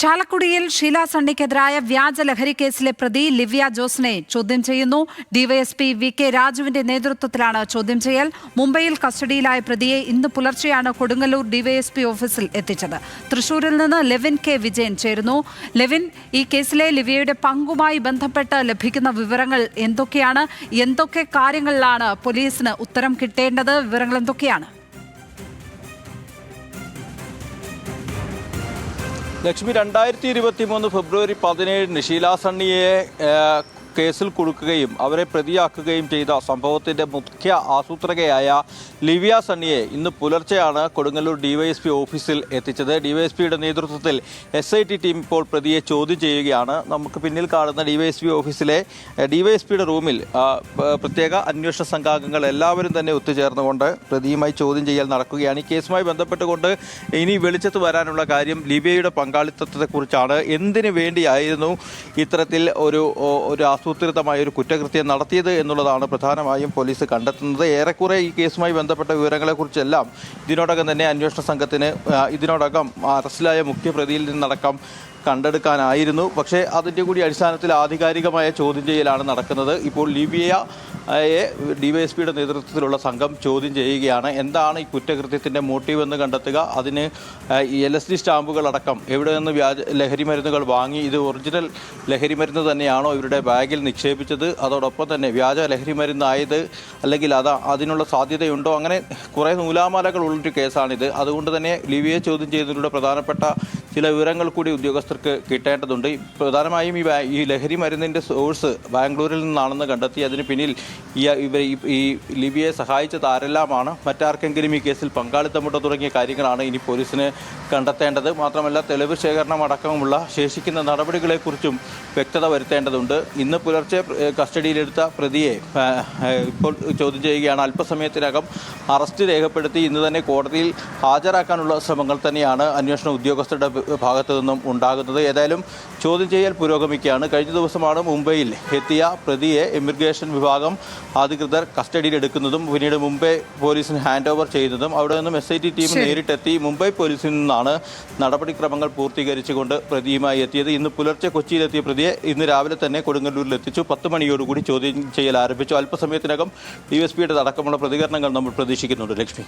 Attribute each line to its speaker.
Speaker 1: ചാലക്കുടിയിൽ ഷീല സണ്ണിക്കെതിരായ വ്യാജ ലഹരി കേസിലെ പ്രതി ലിവ്യ ജോസിനെ ചോദ്യം ചെയ്യുന്നു. DYSP VK. രാജുവിന്റെ നേതൃത്വത്തിലാണ് ചോദ്യം ചെയ്യൽ. മുംബൈയിൽ കസ്റ്റഡിയിലായ പ്രതിയെ ഇന്ന് പുലർച്ചെയാണ് കൊടുങ്ങല്ലൂർ ഡിവൈഎസ്പി ഓഫീസിൽ എത്തിച്ചത്. തൃശൂരിൽ നിന്ന് ലെവിൻ കെ വിജയൻ ചേരുന്നു. ലെവിൻ, ഈ കേസിലെ ലിവ്യയുടെ പങ്കുമായി ബന്ധപ്പെട്ട് ലഭിക്കുന്ന വിവരങ്ങൾ എന്തൊക്കെയാണ്? എന്തൊക്കെ കാര്യങ്ങളിലാണ് പോലീസിന് ഉത്തരം കിട്ടേണ്ടത്? വിവരങ്ങൾ എന്തൊക്കെയാണ്?
Speaker 2: ലക്ഷ്മി, 2023 ഫെബ്രുവരി 17 ഷീല സണ്ണിയെ കേസിൽ കൊടുക്കുകയും അവരെ പ്രതിയാക്കുകയും ചെയ്ത സംഭവത്തിൻ്റെ മുഖ്യ ആസൂത്രകയായ ലിവ്യ സണ്ണിയെ ഇന്ന് പുലർച്ചെയാണ് കൊടുങ്ങല്ലൂർ ഡിവൈഎസ്പി ഓഫീസിൽ എത്തിച്ചത്. ഡിവൈഎസ്പിയുടെ നേതൃത്വത്തിൽ SIT ടീം ഇപ്പോൾ പ്രതിയെ ചോദ്യം ചെയ്യുകയാണ്. നമുക്ക് പിന്നിൽ കാണുന്ന ഡിവൈഎസ്പി ഓഫീസിലെ ഡിവൈഎസ്പിയുടെ റൂമിൽ പ്രത്യേക അന്വേഷണ സംഘാംഗങ്ങൾ എല്ലാവരും തന്നെ ഒത്തുചേർന്നുകൊണ്ട് പ്രതിയുമായി ചോദ്യം ചെയ്യൽ നടക്കുകയാണ്. ഈ കേസുമായി ബന്ധപ്പെട്ടുകൊണ്ട് ഇനി വെളിച്ചത്ത് വരാനുള്ള കാര്യം ലിവ്യയുടെ പങ്കാളിത്തത്തെക്കുറിച്ചാണ്. എന്തിനു വേണ്ടിയായിരുന്നു ഇത്തരത്തിൽ ഒരു ആസൂത്രിതമായ ഒരു കുറ്റകൃത്യം നടത്തിയത് എന്നുള്ളതാണ് പ്രധാനമായും പോലീസ് കണ്ടെത്തുന്നത്. ഏറെക്കുറെ ഈ കേസുമായി ബന്ധപ്പെട്ട വിവരങ്ങളെക്കുറിച്ചെല്ലാം ഇതിനോടകം തന്നെ അന്വേഷണ സംഘത്തിന് ഇതിനോടകം അറസ്റ്റിലായ മുഖ്യപ്രതിയിൽ നിന്നടക്കം കണ്ടെടുക്കാനായിരുന്നു. പക്ഷേ അതിൻ്റെ കൂടി അടിസ്ഥാനത്തിൽ ആധികാരികമായ ചോദ്യം ചെയ്യലാണ് നടക്കുന്നത്. ഇപ്പോൾ ലിവ്യയെ ഡിവൈഎസ്പിയുടെ നേതൃത്വത്തിലുള്ള സംഘം ചോദ്യം ചെയ്യുകയാണ്. എന്താണ് ഈ കുറ്റകൃത്യത്തിൻ്റെ മോട്ടീവ് എന്ന് കണ്ടെത്തുക, അതിന് LSD സ്റ്റാമ്പുകളടക്കം എവിടെ നിന്ന് ലഹരി മരുന്നുകൾ വാങ്ങി, ഇത് ഒറിജിനൽ ലഹരി മരുന്ന് തന്നെയാണോ ഇവരുടെ ബാഗിൽ നിക്ഷേപിച്ചത്, അതോടൊപ്പം തന്നെ വ്യാജ ലഹരി മരുന്നായത് അല്ലെങ്കിൽ അതിനുള്ള സാധ്യതയുണ്ടോ, അങ്ങനെ കുറേ നൂലാമാലകൾ ഉള്ളൊരു കേസാണിത്. അതുകൊണ്ട് തന്നെ ലിവ്യയെ ചോദ്യം ചെയ്തതിലൂടെ പ്രധാനപ്പെട്ട ചില വിവരങ്ങൾ കൂടി ഉദ്യോഗസ്ഥർക്ക് കിട്ടേണ്ടതുണ്ട്. പ്രധാനമായും ഈ ലഹരി മരുന്നിൻ്റെ സോഴ്സ് ബാംഗ്ലൂരിൽ നിന്നാണെന്ന് കണ്ടെത്തി അതിന് പിന്നിൽ ഈ ലിവ്യയെ സഹായിച്ചത് ആരെല്ലാമാണ്, മറ്റാർക്കെങ്കിലും ഈ കേസിൽ പങ്കാളിത്തമുണ്ടോ തുടങ്ങിയ കാര്യങ്ങളാണ് ഇനി പോലീസിന് കണ്ടെത്തേണ്ടത്. മാത്രമല്ല തെളിവ് ശേഖരണം അടക്കമുള്ള ശേഷിക്കുന്ന നടപടികളെക്കുറിച്ചും വ്യക്തത വരുത്തേണ്ടതുണ്ട്. ഇന്ന് പുലർച്ചെ കസ്റ്റഡിയിലെടുത്ത പ്രതിയെ ഇപ്പോൾ ചോദ്യം ചെയ്യുകയാണ്. അല്പസമയത്തിനകം അറസ്റ്റ് രേഖപ്പെടുത്തി ഇന്ന് തന്നെ കോടതിയിൽ ഹാജരാക്കാനുള്ള ശ്രമങ്ങൾ തന്നെയാണ് അന്വേഷണ ഉദ്യോഗസ്ഥരുടെ ഭാഗത്തു നിന്നും ഉണ്ടാകുന്നത്. ഏതായാലും ചോദ്യം ചെയ്യൽ പുരോഗമിക്കുകയാണ്. കഴിഞ്ഞ ദിവസമാണ് മുംബൈയിൽ എത്തിയ പ്രതിയെ ഇമിഗ്രേഷൻ വിഭാഗം അധികൃതർ കസ്റ്റഡിയിലെടുക്കുന്നതും പിന്നീട് മുംബൈ പോലീസിന് ഹാൻഡ് ഓവർ ചെയ്യുന്നതും. അവിടെ നിന്നും SIT ടീം നേരിട്ടെത്തി മുംബൈ പോലീസിൽ നിന്നാണ് നടപടിക്രമങ്ങൾ പൂർത്തീകരിച്ചുകൊണ്ട് പ്രതിയുമായി എത്തിയത്. ഇന്ന് പുലർച്ചെ കൊച്ചിയിലെത്തിയ പ്രതിയെ ഇന്ന് രാവിലെ തന്നെ കൊടുങ്ങല്ലൂരിൽ എത്തിച്ചു. 10 മണിയോടുകൂടി ചോദ്യം ചെയ്യൽ ആരംഭിച്ചു. അല്പസമയത്തിനകം DSPയുടെ അടക്കമുള്ള പ്രതികരണങ്ങൾ നമ്മൾ പ്രതീക്ഷിക്കുന്നുണ്ട്. ലക്ഷ്മി.